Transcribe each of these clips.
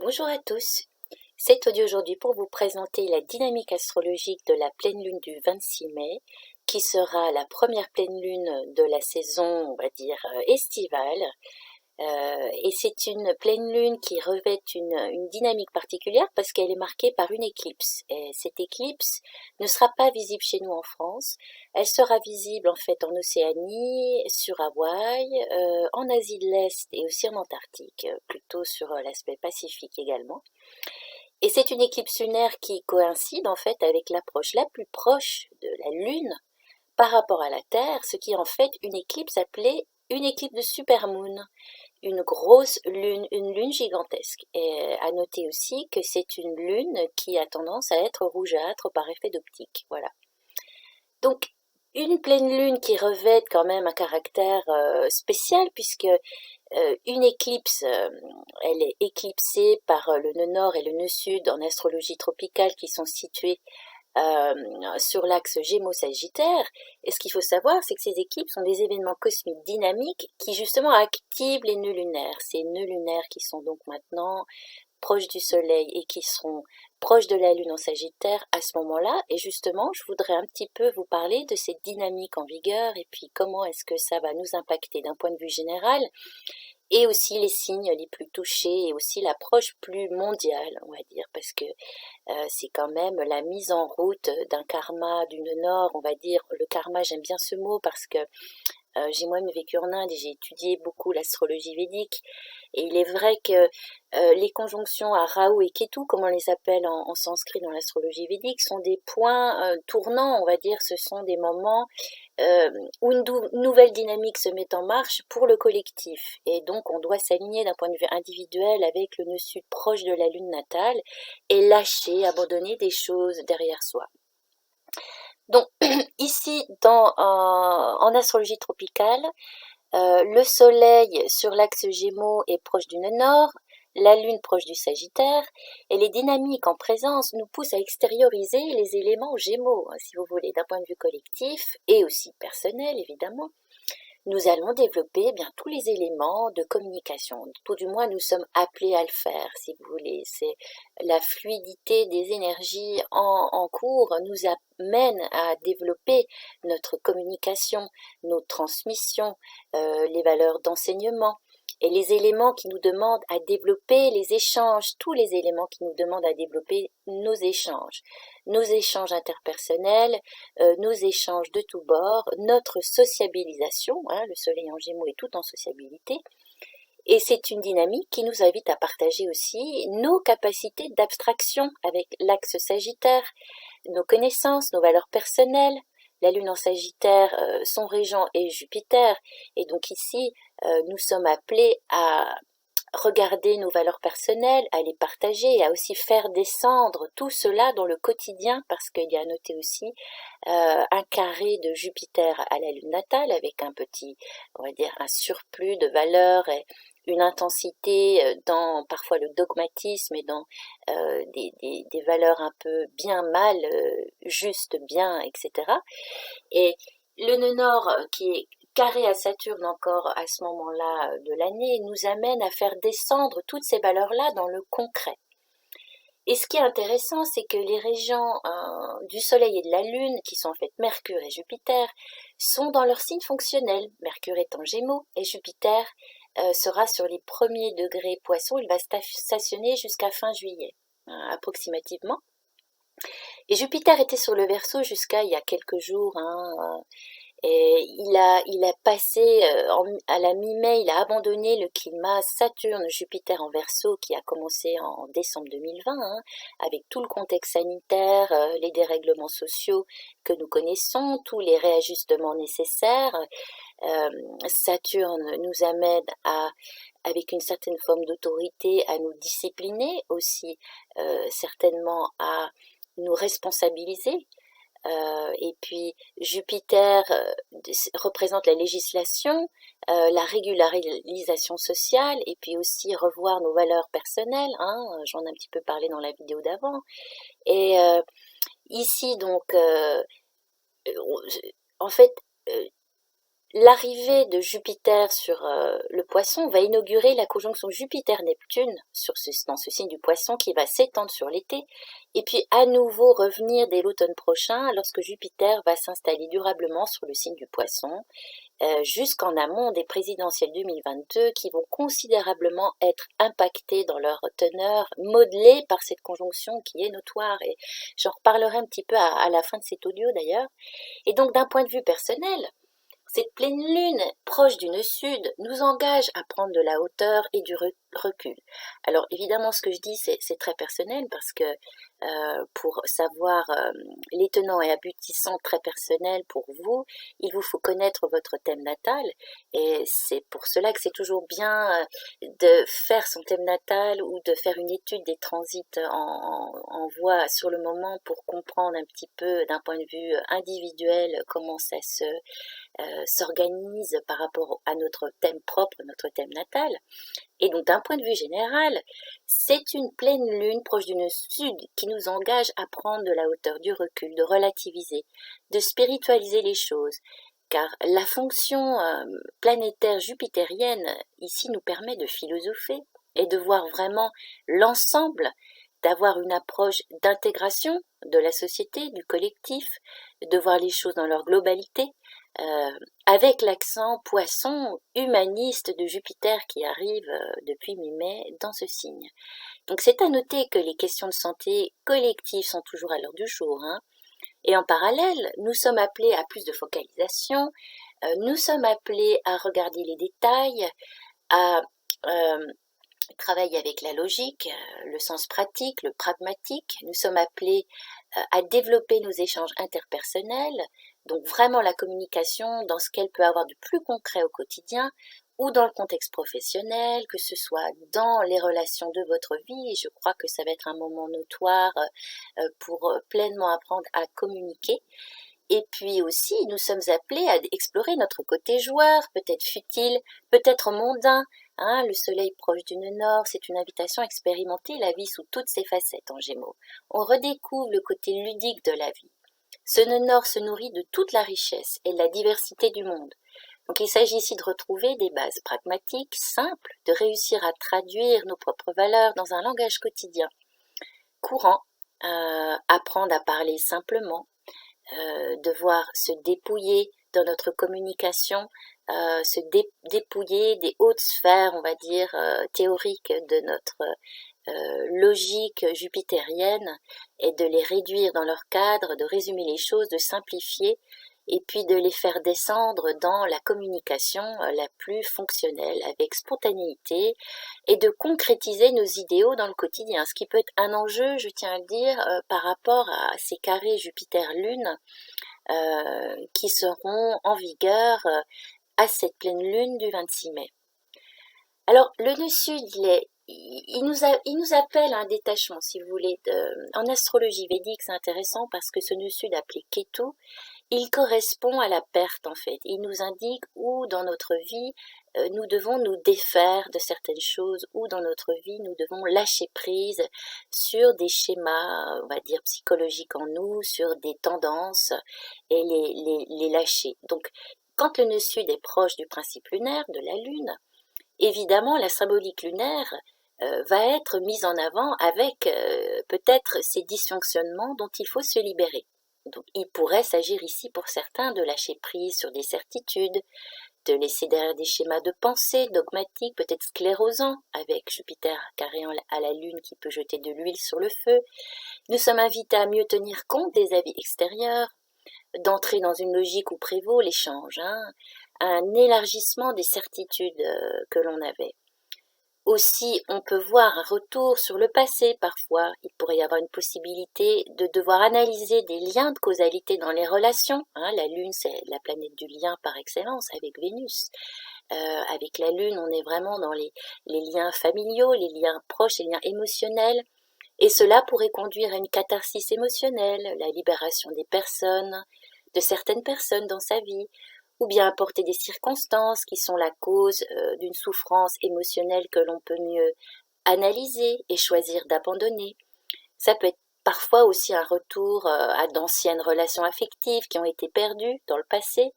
Bonjour à tous. C'est audio aujourd'hui pour vous présenter la dynamique astrologique de la pleine lune du 26 mai, qui sera la première pleine lune de la saison, on va dire, estivale. Et c'est une pleine lune qui revêt une dynamique particulière parce qu'elle est marquée par une éclipse. Et cette éclipse ne sera pas visible chez nous en France. Elle sera visible en fait en Océanie, sur Hawaï, en Asie de l'Est et aussi en Antarctique, plutôt sur l'aspect Pacifique également. Et c'est une éclipse lunaire qui coïncide en fait avec l'approche la plus proche de la Lune par rapport à la Terre, ce qui est en fait une éclipse appelée une éclipse de supermoon, une grosse lune, une lune gigantesque. Et à noter aussi que c'est une lune qui a tendance à être rougeâtre par effet d'optique. Voilà. Donc, une pleine lune qui revêt quand même un caractère spécial puisque une éclipse, elle est éclipsée par le nœud nord et le nœud sud en astrologie tropicale qui sont situés sur l'axe Gémeaux-Sagittaire. Et ce qu'il faut savoir, c'est que ces éclipses sont des événements cosmiques dynamiques qui justement activent les nœuds lunaires. Ces nœuds lunaires qui sont donc maintenant proches du Soleil et qui seront proches de la Lune en Sagittaire à ce moment-là. Et justement, je voudrais un petit peu vous parler de cette dynamique en vigueur et puis comment est-ce que ça va nous impacter d'un point de vue général et aussi les signes les plus touchés et aussi l'approche plus mondiale, on va dire, parce que c'est quand même la mise en route d'un karma d'une nord, on va dire. Le karma, j'aime bien ce mot parce que j'ai moi-même vécu en Inde et j'ai étudié beaucoup l'astrologie védique. Et il est vrai que les conjonctions à Rahu et Ketu, comme on les appelle en sanskrit dans l'astrologie védique, sont des points tournants, on va dire. Ce sont des moments euh, où une nouvelle dynamique se met en marche pour le collectif. Et donc, on doit s'aligner d'un point de vue individuel avec le nœud sud proche de la lune natale et lâcher, abandonner des choses derrière soi. Donc, ici, en astrologie tropicale, le soleil sur l'axe Gémeaux est proche du nœud nord, la lune proche du Sagittaire, et les dynamiques en présence nous poussent à extérioriser les éléments Gémeaux, si vous voulez, d'un point de vue collectif et aussi personnel, évidemment. Nous allons développer bien tous les éléments de communication. Tout du moins, nous sommes appelés à le faire, si vous voulez. C'est la fluidité des énergies en cours nous amène à développer notre communication, nos transmissions, les valeurs d'enseignement et les éléments qui nous demandent à développer les échanges, tous les éléments qui nous demandent à développer nos échanges interpersonnels, nos échanges de tous bords, notre sociabilisation, le soleil en Gémeaux est tout en sociabilité, et c'est une dynamique qui nous invite à partager aussi nos capacités d'abstraction avec l'axe Sagittaire, nos connaissances, nos valeurs personnelles. La Lune en Sagittaire, son régent est Jupiter, et donc ici, nous sommes appelés à regarder nos valeurs personnelles, à les partager et à aussi faire descendre tout cela dans le quotidien parce qu'il y a à noter aussi un carré de Jupiter à la lune natale avec un petit, on va dire, un surplus de valeurs et une intensité dans parfois le dogmatisme et dans des valeurs un peu bien mal, juste bien, etc. Et le nœud nord qui est carré à Saturne encore à ce moment-là de l'année nous amène à faire descendre toutes ces valeurs-là dans le concret. Et ce qui est intéressant, c'est que les régents du Soleil et de la Lune, qui sont en fait Mercure et Jupiter, sont dans leur signe fonctionnel. Mercure est en Gémeaux et Jupiter sera sur les premiers degrés Poissons. Il va stationner jusqu'à fin juillet, approximativement. Et Jupiter était sur le Verseau jusqu'à il y a quelques jours. Et il a passé à la mi-mai, il a abandonné le climat Saturne-Jupiter en Verseau qui a commencé en décembre 2020, avec tout le contexte sanitaire, les dérèglements sociaux que nous connaissons, tous les réajustements nécessaires. Saturne nous amène avec une certaine forme d'autorité, à nous discipliner aussi, certainement à nous responsabiliser. Et puis Jupiter représente la législation, la régularisation sociale et puis aussi revoir nos valeurs personnelles, j'en ai un petit peu parlé dans la vidéo d'avant. Et ici donc, en fait, L'arrivée de Jupiter sur le Poisson va inaugurer la conjonction Jupiter-Neptune dans ce signe du Poisson qui va s'étendre sur l'été et puis à nouveau revenir dès l'automne prochain lorsque Jupiter va s'installer durablement sur le signe du Poisson jusqu'en amont des présidentielles 2022 qui vont considérablement être impactées dans leur teneur, modelées par cette conjonction qui est notoire. Et j'en reparlerai un petit peu à la fin de cet audio d'ailleurs. Et donc d'un point de vue personnel, cette pleine lune, proche du nœud sud, nous engage à prendre de la hauteur et du recul. Alors évidemment, ce que je dis, c'est très personnel parce que pour savoir les tenants et aboutissants très personnels pour vous, il vous faut connaître votre thème natal et c'est pour cela que c'est toujours bien de faire son thème natal ou de faire une étude des transits en voie sur le moment pour comprendre un petit peu d'un point de vue individuel comment ça s'organise par rapport à notre thème propre, notre thème natal. Et donc d'un point de vue général, c'est une pleine lune proche du nœud sud qui nous engage à prendre de la hauteur, du recul, de relativiser, de spiritualiser les choses. Car la fonction planétaire jupitérienne ici nous permet de philosopher et de voir vraiment l'ensemble, d'avoir une approche d'intégration de la société, du collectif, de voir les choses dans leur globalité, avec l'accent poisson humaniste de Jupiter qui arrive depuis mi-mai dans ce signe. Donc c'est à noter que les questions de santé collective sont toujours à l'heure du jour, hein. Et en parallèle, nous sommes appelés à plus de focalisation, nous sommes appelés à regarder les détails, à travailler avec la logique, le sens pratique, le pragmatique. Nous sommes appelés à développer nos échanges interpersonnels, donc vraiment la communication dans ce qu'elle peut avoir de plus concret au quotidien ou dans le contexte professionnel, que ce soit dans les relations de votre vie. Et je crois que ça va être un moment notoire pour pleinement apprendre à communiquer. Et puis aussi, nous sommes appelés à explorer notre côté joueur, peut-être futile, peut-être mondain. Hein, le soleil proche du nœud nord, c'est une invitation à expérimenter la vie sous toutes ses facettes en Gémeaux. On redécouvre le côté ludique de la vie. Ce nœud nord se nourrit de toute la richesse et de la diversité du monde. Donc il s'agit ici de retrouver des bases pragmatiques, simples, de réussir à traduire nos propres valeurs dans un langage quotidien, courant, apprendre à parler simplement, devoir se dépouiller dans notre communication, se dépouiller des hautes sphères, on va dire, théoriques de notre logique jupitérienne et de les réduire dans leur cadre, de résumer les choses, de simplifier et puis de les faire descendre dans la communication la plus fonctionnelle, avec spontanéité, et de concrétiser nos idéaux dans le quotidien, ce qui peut être un enjeu, je tiens à le dire, par rapport à ces carrés Jupiter-Lune qui seront en vigueur à cette pleine lune du 26 mai. Alors, le nœud sud, il nous appelle à un détachement, si vous voulez. En astrologie védique, c'est intéressant parce que ce nœud sud appelé Ketu, il correspond à la perte en fait. Il nous indique où dans notre vie nous devons nous défaire de certaines choses, où dans notre vie nous devons lâcher prise sur des schémas, on va dire psychologiques en nous, sur des tendances et les lâcher. Donc quand le nœud sud est proche du principe lunaire, de la lune, évidemment la symbolique lunaire va être mise en avant avec peut-être ces dysfonctionnements dont il faut se libérer. Donc, il pourrait s'agir ici pour certains de lâcher prise sur des certitudes, de laisser derrière des schémas de pensée dogmatiques, peut-être sclérosants, avec Jupiter carré à la Lune qui peut jeter de l'huile sur le feu. Nous sommes invités à mieux tenir compte des avis extérieurs, d'entrer dans une logique où prévaut l'échange, un élargissement des certitudes que l'on avait. Aussi, on peut voir un retour sur le passé parfois. Il pourrait y avoir une possibilité de devoir analyser des liens de causalité dans les relations. La Lune, c'est la planète du lien par excellence avec Vénus. Avec la Lune, on est vraiment dans les liens familiaux, les liens proches, les liens émotionnels. Et cela pourrait conduire à une catharsis émotionnelle, la libération des personnes, de certaines personnes dans sa vie, ou bien apporter des circonstances qui sont la cause d'une souffrance émotionnelle que l'on peut mieux analyser et choisir d'abandonner. Ça peut être parfois aussi un retour à d'anciennes relations affectives qui ont été perdues dans le passé,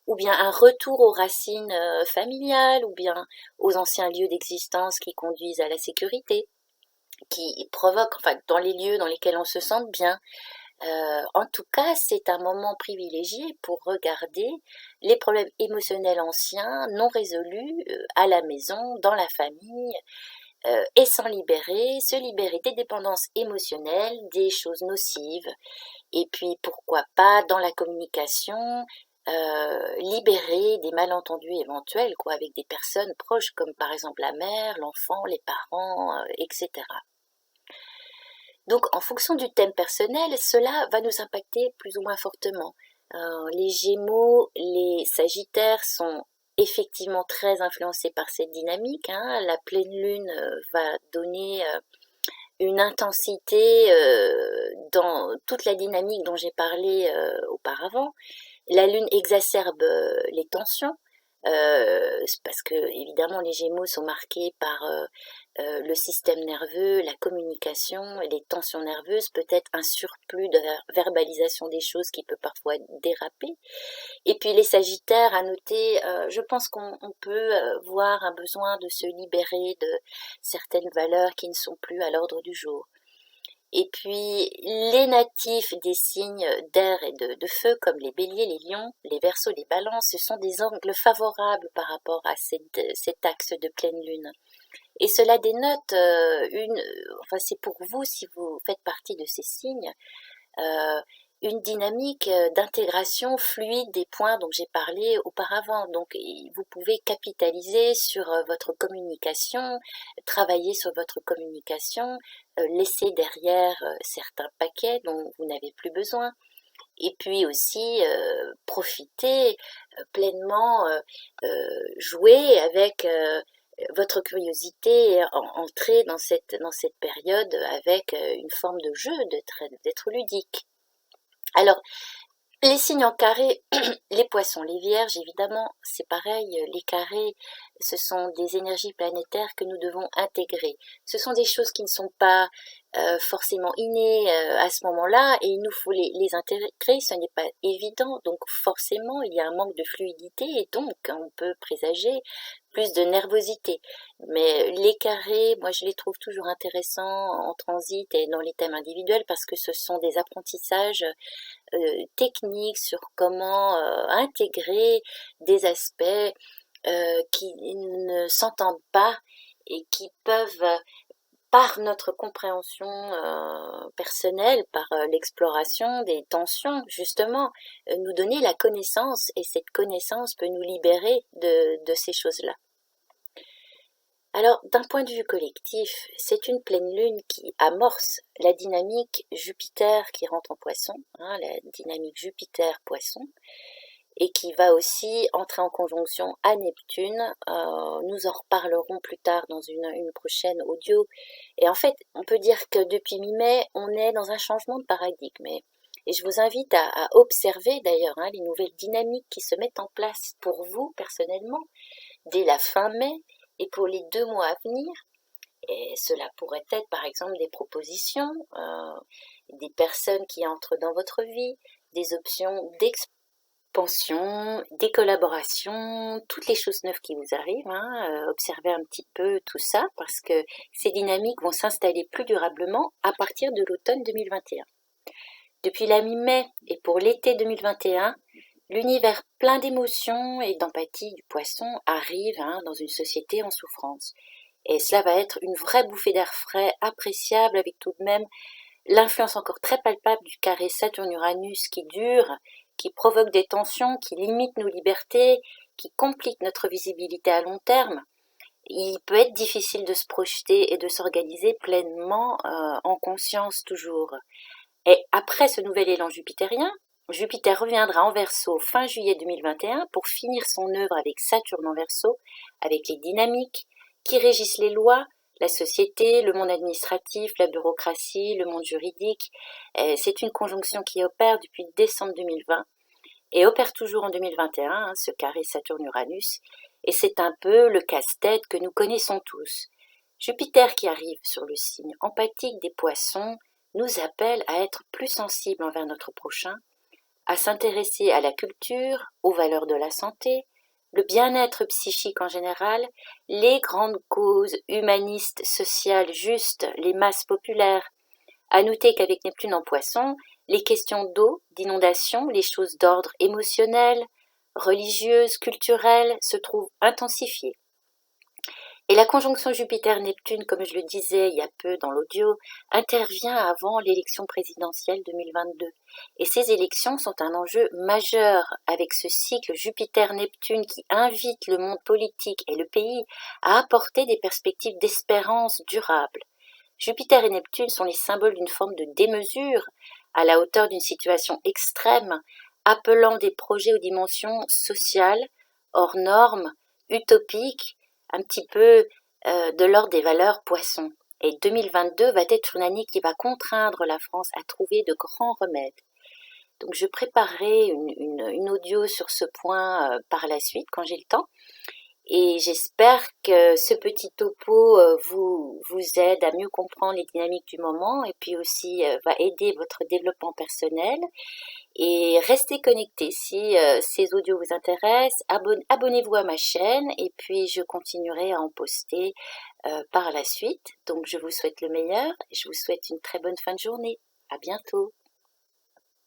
ou bien un retour aux racines familiales, ou bien aux anciens lieux d'existence qui conduisent à la sécurité, qui provoquent, enfin, dans les lieux dans lesquels on se sente bien. En tout cas, c'est un moment privilégié pour regarder les problèmes émotionnels anciens, non résolus, à la maison, dans la famille, et s'en libérer, se libérer des dépendances émotionnelles, des choses nocives, et puis pourquoi pas dans la communication, libérer des malentendus éventuels, quoi, avec des personnes proches, comme par exemple la mère, l'enfant, les parents, etc. Donc, en fonction du thème personnel, cela va nous impacter plus ou moins fortement. Les Gémeaux, les Sagittaires sont effectivement très influencés par cette dynamique, hein. La pleine lune va donner une intensité dans toute la dynamique dont j'ai parlé auparavant. La lune exacerbe les tensions, parce que évidemment les Gémeaux sont marqués par le système nerveux, la communication et les tensions nerveuses, peut-être un surplus de verbalisation des choses qui peut parfois déraper. Et puis les Sagittaires, à noter, je pense qu'on peut voir un besoin de se libérer de certaines valeurs qui ne sont plus à l'ordre du jour. Et puis les natifs des signes d'air et de feu, comme les béliers, les lions, les verseaux, les balances, ce sont des angles favorables par rapport à cet axe de pleine lune. Et cela dénote enfin c'est pour vous, si vous faites partie de ces signes, euh, une dynamique d'intégration fluide des points dont j'ai parlé auparavant. Donc vous pouvez capitaliser sur votre communication, travailler sur votre communication, laisser derrière certains paquets dont vous n'avez plus besoin. Et puis aussi profiter pleinement, jouer avec votre curiosité, et entrer dans cette période avec une forme de jeu, d'être ludique. Alors, les signes en carré, les poissons, les vierges, évidemment, c'est pareil, les carrés, ce sont des énergies planétaires que nous devons intégrer. Ce sont des choses qui ne sont pas forcément innées à ce moment-là, et il nous faut les intégrer, ce n'est pas évident, donc forcément il y a un manque de fluidité, et donc on peut présager plus de nervosité. Mais les carrés, moi je les trouve toujours intéressants en transit et dans les thèmes individuels, parce que ce sont des apprentissages techniques sur comment intégrer des aspects qui ne s'entendent pas et qui peuvent, par notre compréhension personnelle, par l'exploration des tensions, justement, nous donner la connaissance, et cette connaissance peut nous libérer de ces choses-là. Alors, d'un point de vue collectif, c'est une pleine lune qui amorce la dynamique Jupiter qui rentre en Poisson, hein, la dynamique Jupiter-Poisson, et qui va aussi entrer en conjonction à Neptune. Nous en reparlerons plus tard dans une prochaine audio. Et en fait, on peut dire que depuis mi-mai, on est dans un changement de paradigme. Et je vous invite à observer d'ailleurs les nouvelles dynamiques qui se mettent en place pour vous personnellement dès la fin mai et pour les 2 mois à venir. Et cela pourrait être par exemple des propositions, des personnes qui entrent dans votre vie, des options d'expansion, des collaborations, toutes les choses neuves qui vous arrivent. Observez un petit peu tout ça, parce que ces dynamiques vont s'installer plus durablement à partir de l'automne 2021. Depuis la mi-mai et pour l'été 2021, l'univers plein d'émotions et d'empathie du Poisson arrive dans une société en souffrance. Et cela va être une vraie bouffée d'air frais, appréciable, avec tout de même l'influence encore très palpable du carré Saturne-Uranus qui dure, qui provoque des tensions, qui limite nos libertés, qui complique notre visibilité à long terme. Il peut être difficile de se projeter et de s'organiser pleinement en conscience toujours. Et après ce nouvel élan jupitérien, Jupiter reviendra en Verseau fin juillet 2021 pour finir son œuvre avec Saturne en Verseau, avec les dynamiques qui régissent les lois, la société, le monde administratif, la bureaucratie, le monde juridique. C'est une conjonction qui opère depuis décembre 2020 et opère toujours en 2021, ce carré Saturne-Uranus, et c'est un peu le casse-tête que nous connaissons tous. Jupiter qui arrive sur le signe empathique des Poissons nous appelle à être plus sensibles envers notre prochain, à s'intéresser à la culture, aux valeurs de la santé, le bien-être psychique en général, les grandes causes humanistes, sociales, justes, les masses populaires. À noter qu'avec Neptune en Poisson, les questions d'eau, d'inondation, les choses d'ordre émotionnel, religieuses, culturelles se trouvent intensifiées. Et la conjonction Jupiter-Neptune, comme je le disais il y a peu dans l'audio, intervient avant l'élection présidentielle 2022. Et ces élections sont un enjeu majeur avec ce cycle Jupiter-Neptune qui invite le monde politique et le pays à apporter des perspectives d'espérance durable. Jupiter et Neptune sont les symboles d'une forme de démesure à la hauteur d'une situation extrême, appelant des projets aux dimensions sociales, hors normes, utopiques, un petit peu de l'ordre des valeurs poissons. Et 2022 va être une année qui va contraindre la France à trouver de grands remèdes. Donc je préparerai une audio sur ce point par la suite quand j'ai le temps. Et j'espère que ce petit topo vous aide à mieux comprendre les dynamiques du moment et puis aussi va aider votre développement personnel. Et restez connectés si ces audios vous intéressent. Abonnez-vous à ma chaîne et puis je continuerai à en poster par la suite. Donc je vous souhaite le meilleur et je vous souhaite une très bonne fin de journée. À bientôt.